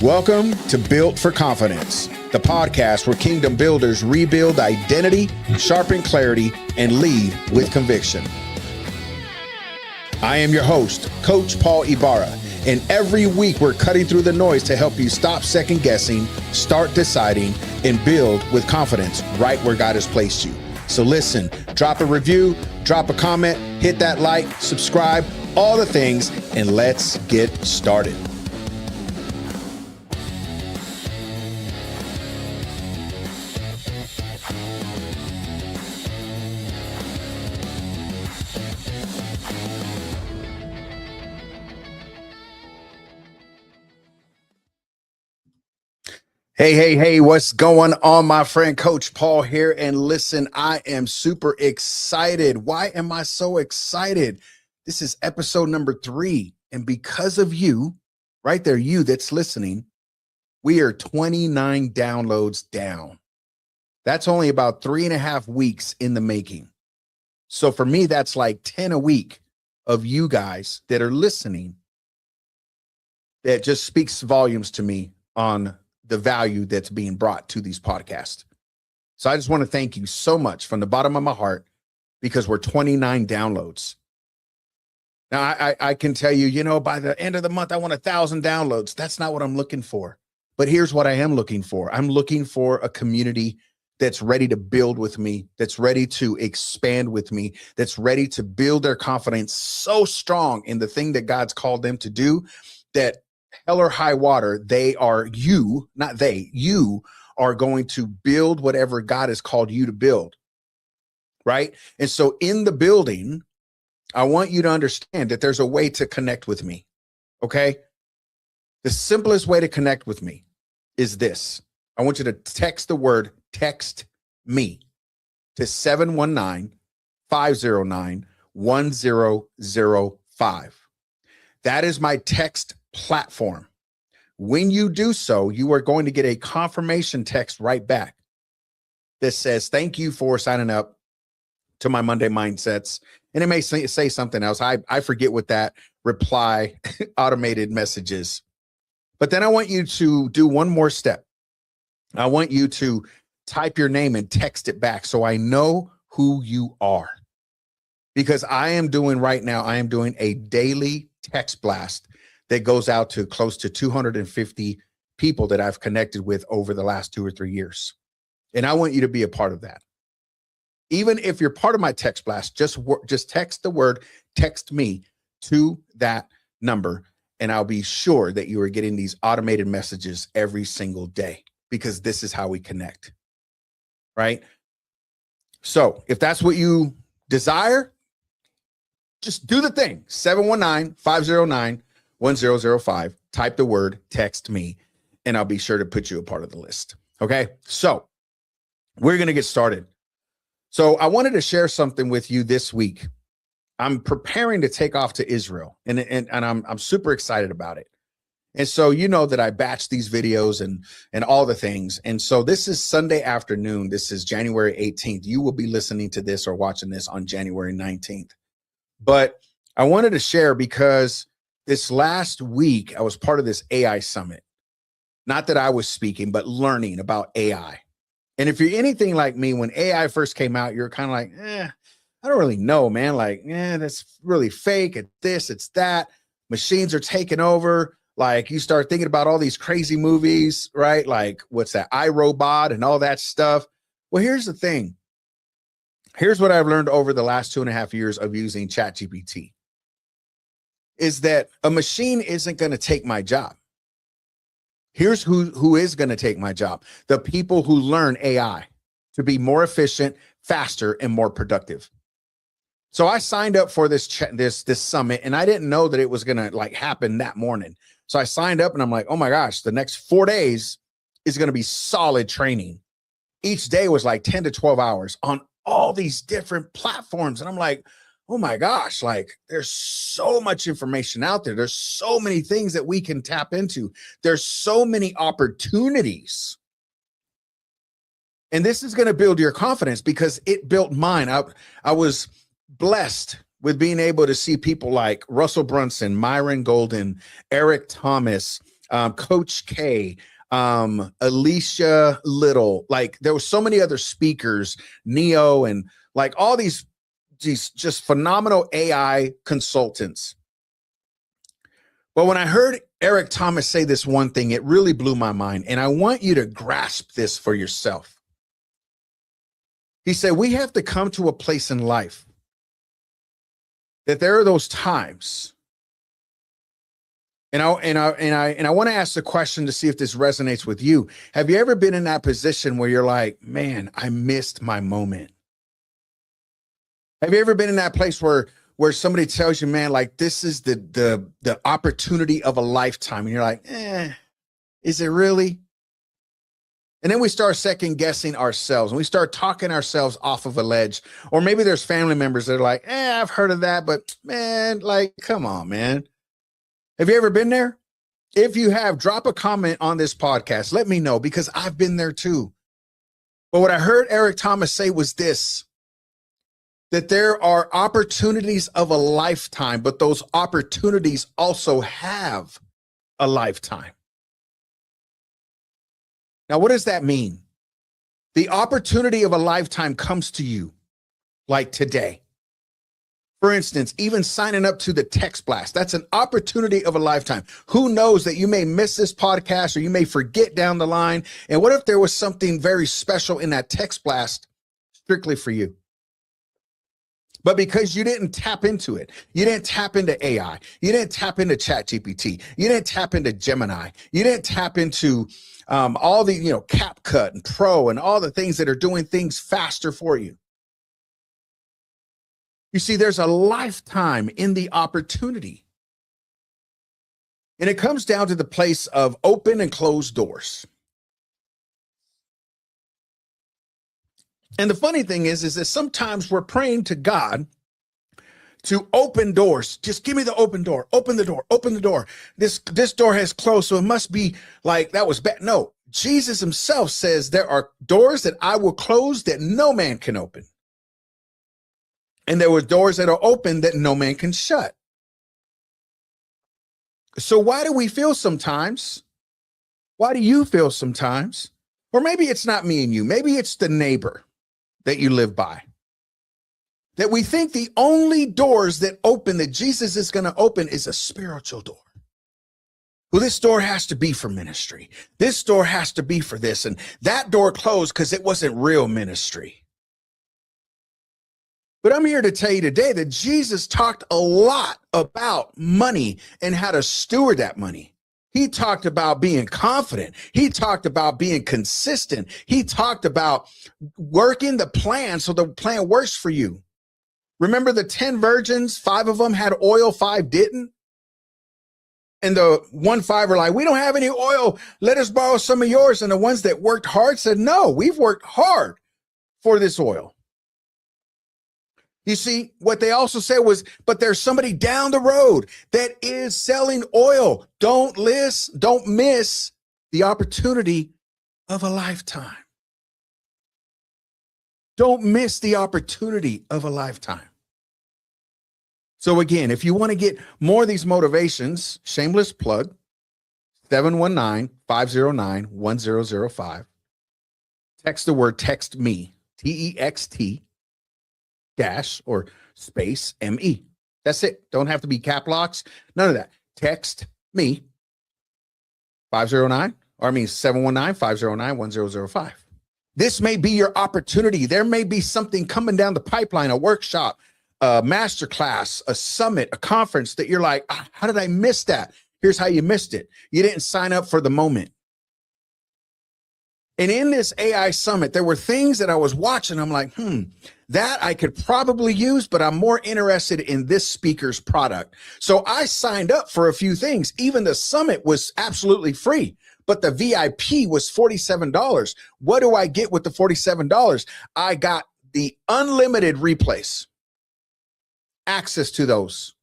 Welcome to Built for Confidence, the podcast where kingdom builders rebuild identity, sharpen clarity, and lead with conviction. I am your host, Coach Paul Ibarra, and every week we're cutting through the noise to help you stop second guessing, start deciding, and build with confidence right where God has placed you. So listen, drop a review, drop a comment, hit that like, subscribe, all the things, and let's get started. Hey, what's going on, my friend? Coach Paul here. And listen, I am super excited. Why am I so excited? This is episode number 3. And because of you, right there, you that's listening, we are 29 downloads down. That's only about 3.5 weeks in the making. So for me, that's like 10 a week of you guys that are listening. That just speaks volumes to me on the value that's being brought to these podcasts. So I just want to thank you so much from the bottom of my heart, because we're 29 downloads. Now I can tell you, by the end of the month, I want 1,000 downloads. That's not what I'm looking for. But here's what I am looking for. I'm looking for a community that's ready to build with me, that's ready to expand with me, that's ready to build their confidence so strong in the thing that God's called them to do, that hell or high water, you are going to build whatever God has called you to build, right? And so in the building, I want you to understand that there's a way to connect with me, okay? The simplest way to connect with me is this. I want you to text the word text me to 719-509-1005. That is my text platform. When you do so, you are going to get a confirmation text right back that says, thank you for signing up to my Monday Mindsets. And it may say something else. I forget what that reply automated message is. But then I want you to do one more step. I want you to type your name and text it back so I know who you are. Because I am doing a daily text blast that goes out to close to 250 people that I've connected with over the last 2 or 3 years. And I want you to be a part of that. Even if you're part of my text blast, just text the word text me to that number, and I'll be sure that you are getting these automated messages every single day, because this is how we connect, right? So if that's what you desire, just do the thing. 719-509-1005. Type the word text me, and I'll be sure to put you a part of the list. Okay. So we're going to get started. So I wanted to share something with you this week. I'm preparing to take off to Israel, and I'm super excited about it. And so, that I batch these videos and all the things. And so this is Sunday afternoon. This is January 18th. You will be listening to this or watching this on January 19th. But I wanted to share because this last week, I was part of this AI summit. Not that I was speaking, but learning about AI. And if you're anything like me, when AI first came out, you're kind of like, I don't really know, man. Like, that's really fake. It's this, it's that. Machines are taking over. Like, you start thinking about all these crazy movies, right? Like, what's that? iRobot and all that stuff. Well, here's the thing. Here's what I've learned over the last 2.5 years of using ChatGPT. Is that a machine isn't going to take my job. Here's who is going to take my job. The people who learn AI to be more efficient, faster, and more productive. So I signed up for this summit, and I didn't know that it was going to happen that morning. So I signed up, and I'm like, oh my gosh, the next 4 days is going to be solid training. Each day was like 10 to 12 hours on all these different platforms. And I'm like, oh my gosh, there's so much information out there. There's so many things that we can tap into. There's so many opportunities. And this is going to build your confidence, because it built mine. I was blessed with being able to see people like Russell Brunson, Myron Golden, Eric Thomas, Coach K, Alicia Little. Like there were so many other speakers, Neo, and like all these just phenomenal AI consultants. But when I heard Eric Thomas say this one thing, it really blew my mind. And I want you to grasp this for yourself. He said, we have to come to a place in life that there are those times. And I want to ask the question to see if this resonates with you. Have you ever been in that position where you're like, man, I missed my moment? Have you ever been in that place where somebody tells you, man, like this is the opportunity of a lifetime, and you're like, is it really? And then we start second guessing ourselves, and we start talking ourselves off of a ledge. Or maybe there's family members that are like, I've heard of that, but man, like, come on, man. Have you ever been there? If you have, drop a comment on this podcast. Let me know, because I've been there too. But what I heard Eric Thomas say was this, that there are opportunities of a lifetime, but those opportunities also have a lifetime. Now, what does that mean? The opportunity of a lifetime comes to you like today. For instance, even signing up to the text blast, that's an opportunity of a lifetime. Who knows that you may miss this podcast or you may forget down the line. And what if there was something very special in that text blast strictly for you? But because you didn't tap into it, you didn't tap into AI, you didn't tap into ChatGPT, you didn't tap into Gemini, you didn't tap into all the, CapCut and Pro and all the things that are doing things faster for you. You see, there's a lifetime in the opportunity. And it comes down to the place of open and closed doors. And the funny thing is that sometimes we're praying to God to open doors. Just give me the open door, open the door, open the door. This door has closed, so it must be like that was bad. No, Jesus himself says there are doors that I will close that no man can open. And there were doors that are open that no man can shut. So why do we feel sometimes? Why do you feel sometimes? Or maybe it's not me and you. Maybe it's the neighbor that you live by. That we think the only doors that open, that Jesus is going to open, is a spiritual door. Well, this door has to be for ministry. This door has to be for this. And that door closed because it wasn't real ministry. But I'm here to tell you today that Jesus talked a lot about money and how to steward that money. He talked about being confident. He talked about being consistent. He talked about working the plan so the plan works for you. Remember the 10 virgins, 5 of them had oil, 5 didn't? And the 5 were like, we don't have any oil. Let us borrow some of yours. And the ones that worked hard said, no, we've worked hard for this oil. You see, what they also said was, but there's somebody down the road that is selling oil. Don't miss the opportunity of a lifetime. Don't miss the opportunity of a lifetime. So again, if you want to get more of these motivations, shameless plug, 719-509-1005. Text the word text me, TEXT dash or space ME. That's it. Don't have to be cap locks. None of that. Text me 719-509-1005. This may be your opportunity. There may be something coming down the pipeline, a workshop, a masterclass, a summit, a conference that you're like, how did I miss that? Here's how you missed it. You didn't sign up for the moment. And in this AI summit, there were things that I was watching. I'm like, that I could probably use, but I'm more interested in this speaker's product. So I signed up for a few things. Even the summit was absolutely free, but the VIP was $47. What do I get with the $47? I got the unlimited replays, access to those.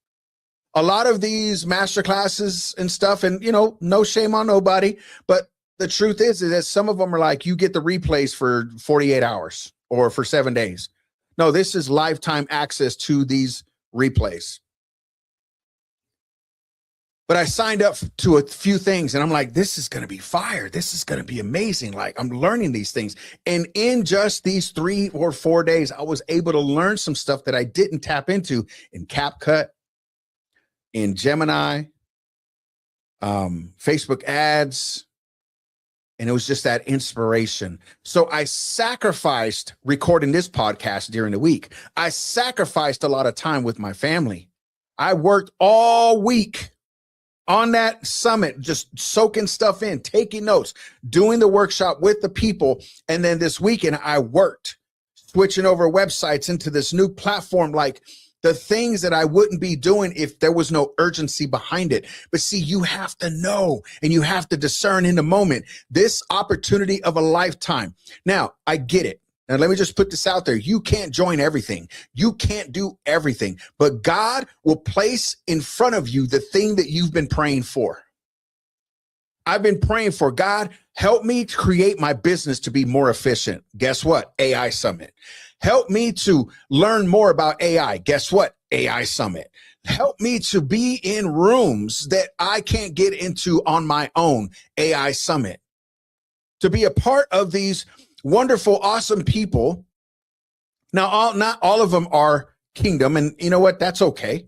A lot of these masterclasses and stuff, and no shame on nobody, but the truth is that some of them are like, you get the replays for 48 hours or for 7 days. No, this is lifetime access to these replays. But I signed up to a few things and I'm like, this is going to be fire. This is going to be amazing. Like I'm learning these things. And in just these 3 or 4 days, I was able to learn some stuff that I didn't tap into in CapCut, in Gemini, Facebook ads. And it was just that inspiration. So I sacrificed recording this podcast during the week. I sacrificed a lot of time with my family. I worked all week on that summit, just soaking stuff in, taking notes, doing the workshop with the people. And then this weekend I worked, switching over websites into this new platform, like the things that I wouldn't be doing if there was no urgency behind it. But see, you have to know and you have to discern in the moment, this opportunity of a lifetime. Now, I get it. Now, let me just put this out there. You can't join everything. You can't do everything, but God will place in front of you the thing that you've been praying for. I've been praying for, God, help me to create my business to be more efficient. Guess what? AI Summit. Help me to learn more about AI. Guess what? AI Summit. Help me to be in rooms that I can't get into on my own. AI Summit. To be a part of these wonderful, awesome people. Now, not all of them are kingdom, and you know what? That's okay.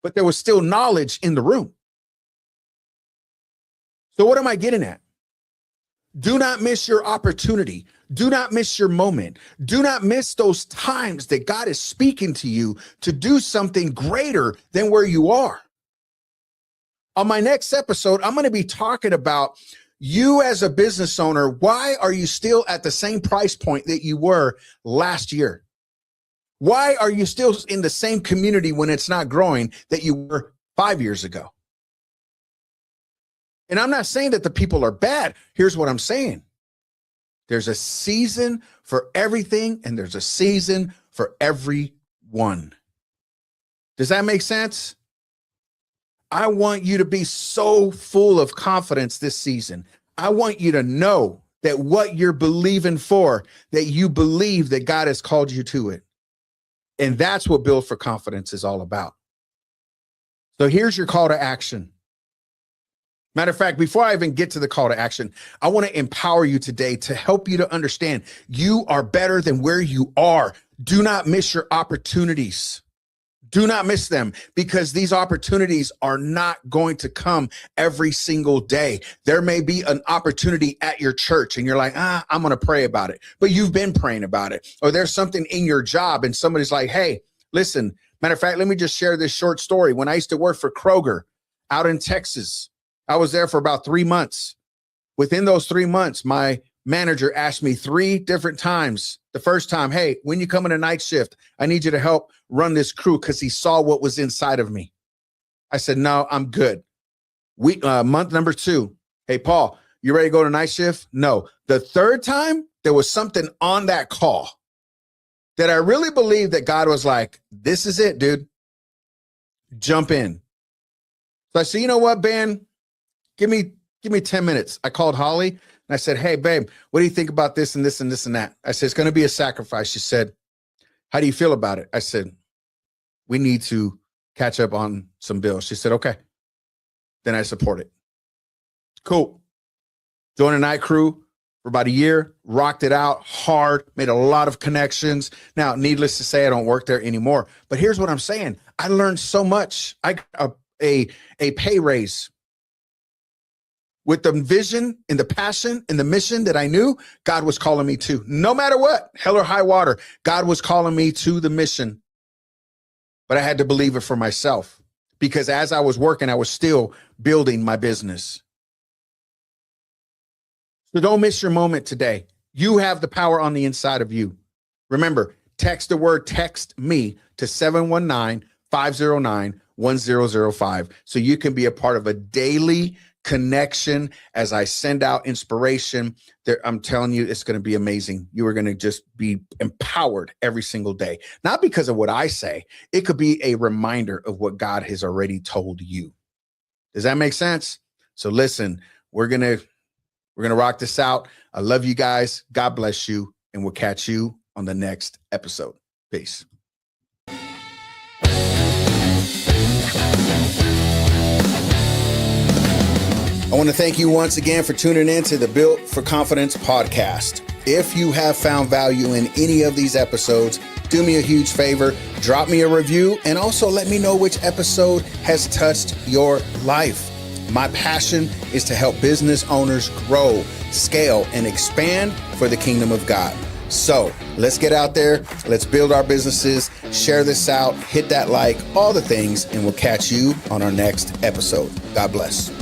But there was still knowledge in the room. So what am I getting at? Do not miss your opportunity. Do not miss your moment. Do not miss those times that God is speaking to you to do something greater than where you are. On my next episode, I'm going to be talking about you as a business owner. Why are you still at the same price point that you were last year? Why are you still in the same community when it's not growing that you were 5 years ago? And I'm not saying that the people are bad. Here's what I'm saying. There's a season for everything, and there's a season for everyone. Does that make sense? I want you to be so full of confidence this season. I want you to know that what you're believing for, that you believe that God has called you to it. And that's what Build for Confidence is all about. So here's your call to action. Matter of fact, before I even get to the call to action, I want to empower you today to help you to understand you are better than where you are. Do not miss your opportunities. Do not miss them, because these opportunities are not going to come every single day. There may be an opportunity at your church and you're like, I'm going to pray about it. But you've been praying about it. Or there's something in your job and somebody's like, hey, listen, matter of fact, let me just share this short story. When I used to work for Kroger out in Texas, I was there for about 3 months. Within those 3 months, my manager asked me 3 different times. The first time, hey, when you come in a night shift, I need you to help run this crew, because he saw what was inside of me. I said, no, I'm good. Month number 2, hey, Paul, you ready to go to night shift? No. The third time, there was something on that call that I really believe that God was like, this is it, dude. Jump in. So I said, you know what, Ben? Give me 10 minutes. I called Holly and I said, hey, babe, what do you think about this and this and this and that? I said, it's going to be a sacrifice. She said, how do you feel about it? I said, we need to catch up on some bills. She said, okay. Then I support it. Cool. Joined a night crew for about a year, rocked it out hard, made a lot of connections. Now, needless to say, I don't work there anymore. But here's what I'm saying. I learned so much. I got a pay raise. With the vision and the passion and the mission that I knew God was calling me to. No matter what, hell or high water, God was calling me to the mission. But I had to believe it for myself, because as I was working, I was still building my business. So don't miss your moment today. You have the power on the inside of you. Remember, text the word text me to 719-509-1005 so you can be a part of a daily connection as I send out inspiration. I'm telling you, it's going to be amazing. You are going to just be empowered every single day. Not because of what I say. It could be a reminder of what God has already told you. Does that make sense? So listen, we're going to rock this out. I love you guys. God bless you. And we'll catch you on the next episode. Peace. want to thank you once again for tuning in to the Built for Confidence podcast. If you have found value in any of these episodes, do me a huge favor, drop me a review, and also let me know which episode has touched your life. My passion is to help business owners grow, scale, and expand for the kingdom of God. So let's get out there. Let's build our businesses, share this out, hit that like, all the things, and we'll catch you on our next episode. God bless.